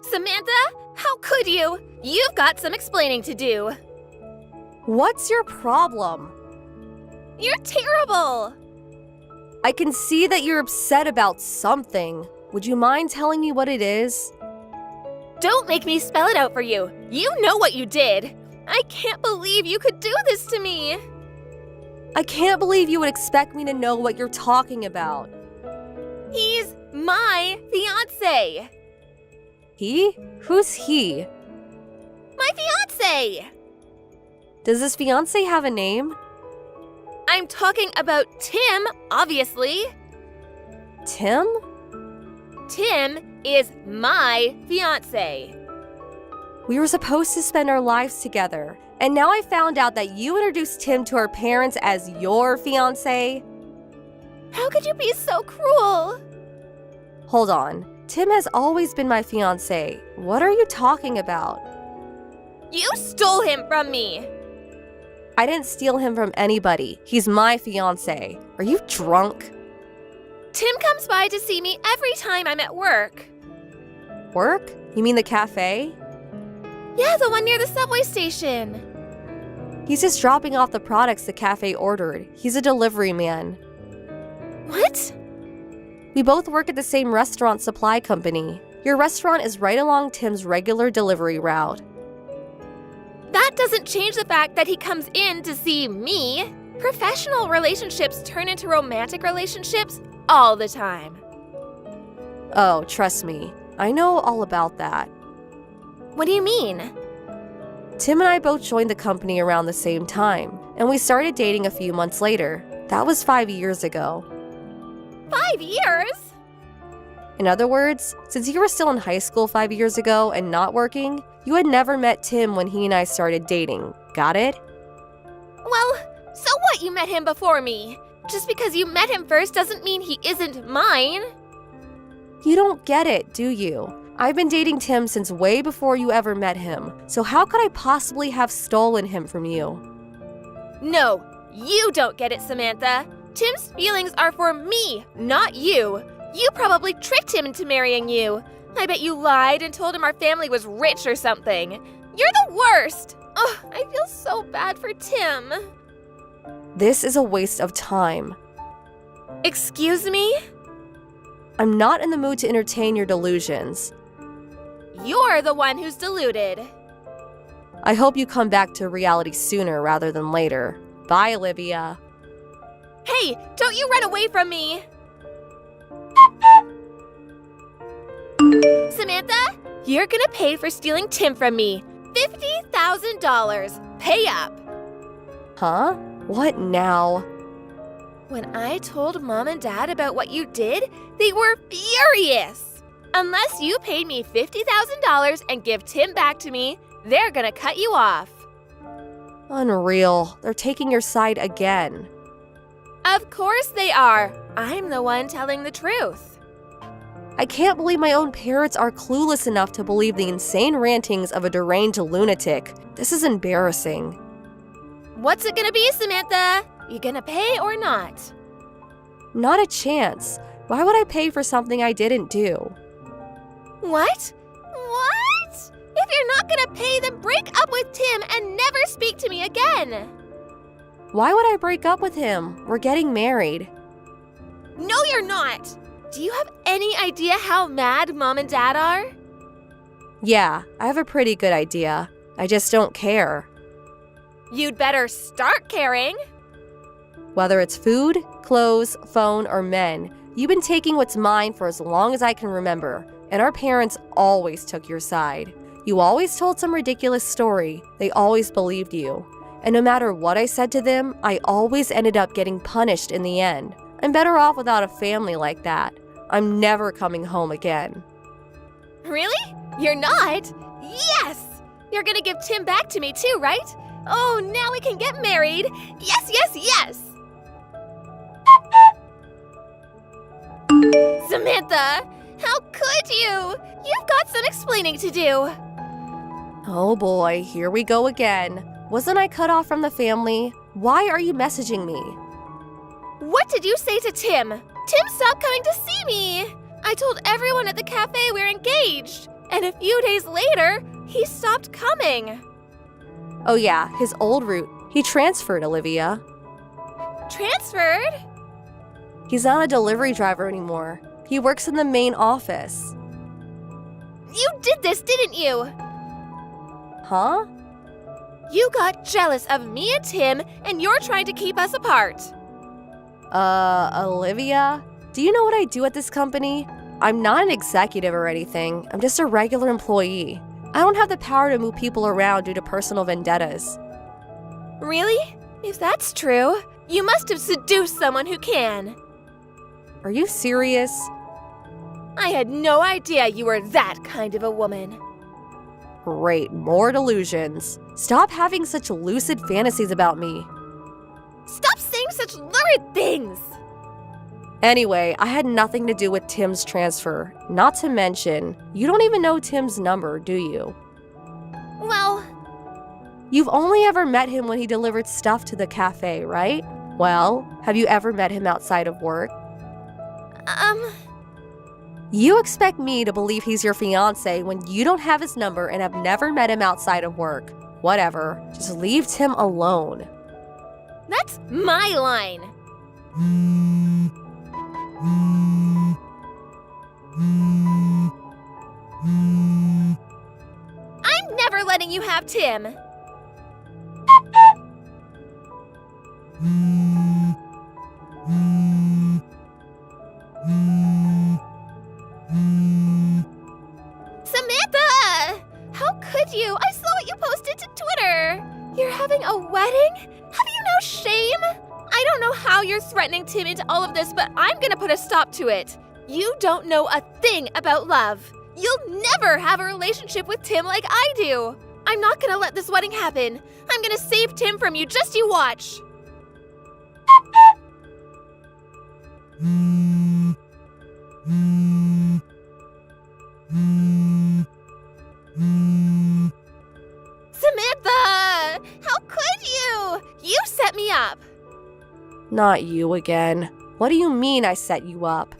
Samantha, how could you? You've got some explaining to do. What's your problem? You're terrible! I can see that you're upset about something. Would you mind telling me what it is? Don't make me spell it out for you. You know what you did. I can't believe you could do this to me. I can't believe you would expect me to know what you're talking about. He's my fiancé. He? Who's he? My fiancé! Does this fiancé have a name? I'm talking about Tim, obviously. Tim? Tim is my fiancé. We were supposed to spend our lives together, and now I found out that you introduced Tim to our parents as your fiancé. How could you be so cruel? Hold on. Tim has always been my fiancé. What are you talking about? You stole him from me. I didn't steal him from anybody. He's my fiancé. Are you drunk? Tim comes by to see me every time I'm at work. Work? You mean the cafe? Yeah, the one near the subway station. He's just dropping off the products the cafe ordered. He's a delivery man. What? We both work at the same restaurant supply company. Your restaurant is right along Tim's regular delivery route. That doesn't change the fact that he comes in to see me. Professional relationships turn into romantic relationships all the time. Oh, trust me. I know all about that. What do you mean? Tim and I both joined the company around the same time, and we started dating a few months later. That was 5 years ago. 5 years? In other words, since you were still in high school 5 years ago and not working, you had never met Tim when he and I started dating. Got it? Well, so what you met him before me? Just because you met him first doesn't mean he isn't mine. You don't get it, do you? I've been dating Tim since way before you ever met him, so how could I possibly have stolen him from you? No, you don't get it, Samantha. Tim's feelings are for me, not you. You probably tricked him into marrying you. I bet you lied and told him our family was rich or something. You're the worst! Ugh, I feel so bad for Tim. This is a waste of time. Excuse me? I'm not in the mood to entertain your delusions. You're the one who's deluded. I hope you come back to reality sooner rather than later. Bye, Olivia. Hey, don't you run away from me! Samantha, you're gonna pay for stealing Tim from me. $50,000. Pay up. Huh? What now? When I told Mom and Dad about what you did, they were furious. Unless you paid me $50,000 and give Tim back to me, they're gonna cut you off. Unreal. They're taking your side again. Of course they are. I'm the one telling the truth. I can't believe my own parents are clueless enough to believe the insane rantings of a deranged lunatic. This is embarrassing. What's it gonna be, Samantha? You gonna pay or not? Not a chance. Why would I pay for something I didn't do? What? What? If you're not gonna pay, then break up with Tim and never speak to me again. Why would I break up with him? We're getting married. No, you're not. Do you have any idea how mad Mom and Dad are? Yeah, I have a pretty good idea. I just don't care. You'd better start caring. Whether it's food, clothes, phone, or men, you've been taking what's mine for as long as I can remember, and our parents always took your side. You always told some ridiculous story. They always believed you. And no matter what I said to them, I always ended up getting punished in the end. I'm better off without a family like that. I'm never coming home again. Really? You're not? Yes! You're gonna give Tim back to me too, right? Oh, now we can get married. Yes, yes, yes! Samantha, how could you? You've got some explaining to do. Oh boy, here we go again. Wasn't I cut off from the family? Why are you messaging me? What did you say to Tim? Tim stopped coming to see me. I told everyone at the cafe we're engaged. And a few days later, he stopped coming. Oh yeah, his old route. He transferred, Olivia. Transferred? He's not a delivery driver anymore. He works in the main office. You did this, didn't you? Huh? You got jealous of me and Tim, and you're trying to keep us apart. Olivia? Do you know what I do at this company? I'm not an executive or anything. I'm just a regular employee. I don't have the power to move people around due to personal vendettas. Really? If that's true, you must have seduced someone who can. Are you serious? I had no idea you were that kind of a woman. Great, more delusions. Stop having such lucid fantasies about me. Stop saying such lurid things! Anyway, I had nothing to do with Tim's transfer. Not to mention, you don't even know Tim's number, do you? Well, You've only ever met him when he delivered stuff to the cafe, right? Well, have you ever met him outside of work? You expect me to believe he's your fiancé when you don't have his number and have never met him outside of work. Whatever, just leave Tim alone. that's my line. I'm never letting you have Tim. Samantha! How could you? I saw what you posted to Twitter. You're having a wedding? Have you no shame? I don't know how you're threatening Tim into all of this, but I'm gonna put a stop to it. You don't know a thing about love. You'll never have a relationship with Tim like I do. I'm not gonna let this wedding happen. I'm gonna save Tim from you, just you watch. Samantha! How could you? You set me up. Not you again. What do you mean I set you up?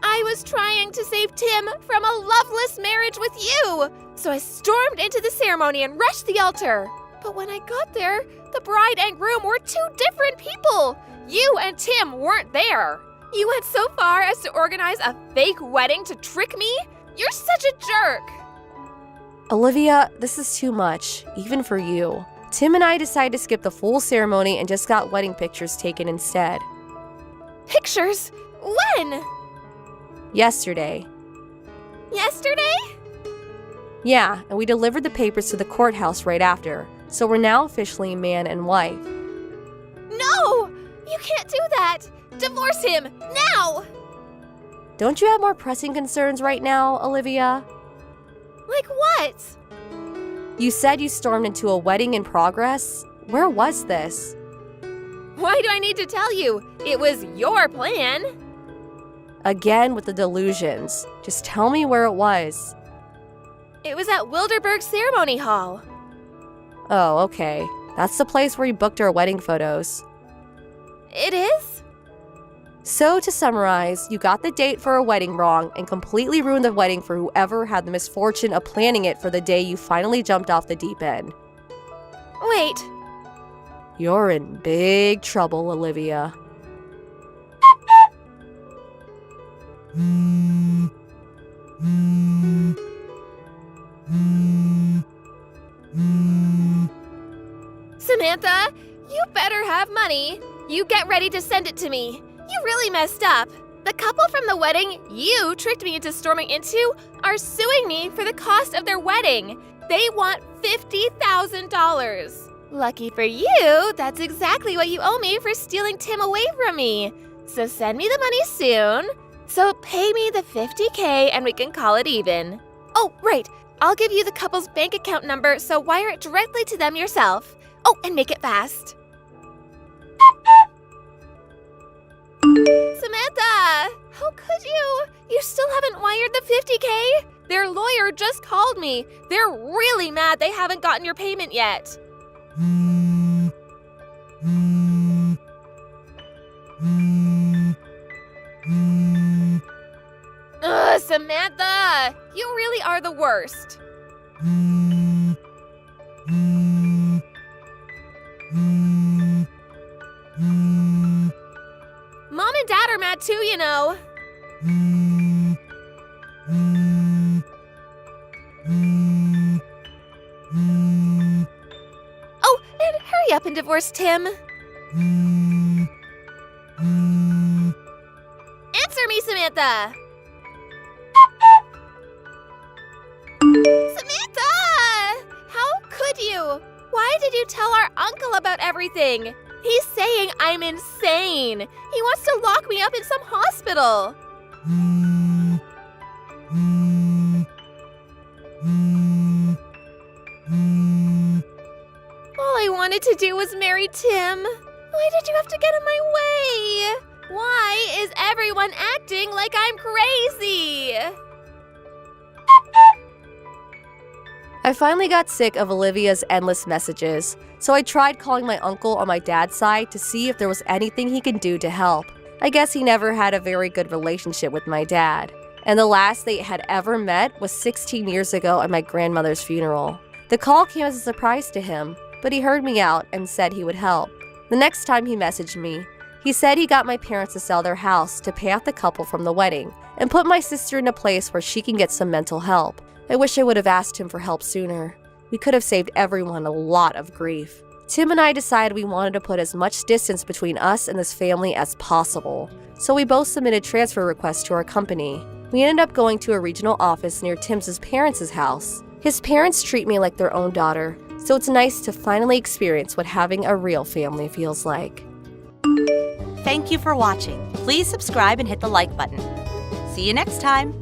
I was trying to save Tim from a loveless marriage with you. So I stormed into the ceremony and rushed the altar. But when I got there, the bride and groom were two different people. You and Tim weren't there. You went so far as to organize a fake wedding to trick me? You're such a jerk. Olivia, this is too much, even for you. Tim and I decided to skip the full ceremony and just got wedding pictures taken instead. Pictures? When? Yesterday. Yesterday? Yeah, and we delivered the papers to the courthouse right after, so we're now officially man and wife. No! You can't do that! Divorce him! Now! Don't you have more pressing concerns right now, Olivia? Like what? You said you stormed into a wedding in progress? Where was this? Why do I need to tell you? It was your plan. Again with the delusions. Just tell me where it was. It was at Wilderberg Ceremony Hall. Oh, okay. That's the place where we booked our wedding photos. It is? So, to summarize, you got the date for a wedding wrong and completely ruined the wedding for whoever had the misfortune of planning it for the day you finally jumped off the deep end. Wait. You're in big trouble, Olivia. Samantha, you better have money. You get ready to send it to me. You really messed up. The couple from the wedding you tricked me into storming into are suing me for the cost of their wedding. They want $50,000. Lucky for you, that's exactly what you owe me for stealing Tim away from me. So send me the money soon. So pay me the $50K and we can call it even. Oh, right. I'll give you the couple's bank account number, so wire it directly to them yourself. Oh, and make it fast. Samantha! How could you? You still haven't wired the $50K? Their lawyer just called me. They're really mad they haven't gotten your payment yet. Ugh, Samantha! You really are the worst. Mom and Dad are mad too, you know. Oh, and hurry up and divorce Tim. Answer me, Samantha! Samantha! How could you? Why did you tell our uncle about everything? He's saying I'm insane. He wants to lock me up in some hospital. All I wanted to do was marry Tim. Why did you have to get in my way? Why is everyone acting like I'm crazy? I finally got sick of Olivia's endless messages, so I tried calling my uncle on my dad's side to see if there was anything he could do to help. I guess he never had a very good relationship with my dad, and the last they had ever met was 16 years ago at my grandmother's funeral. The call came as a surprise to him, but he heard me out and said he would help. The next time he messaged me, he said he got my parents to sell their house to pay off the couple from the wedding and put my sister in a place where she can get some mental help. I wish I would have asked him for help sooner. We could have saved everyone a lot of grief. Tim and I decided we wanted to put as much distance between us and this family as possible, so we both submitted transfer requests to our company. We ended up going to a regional office near Tim's parents' house. His parents treat me like their own daughter, so it's nice to finally experience what having a real family feels like. Thank you for watching. Please subscribe and hit the like button. See you next time.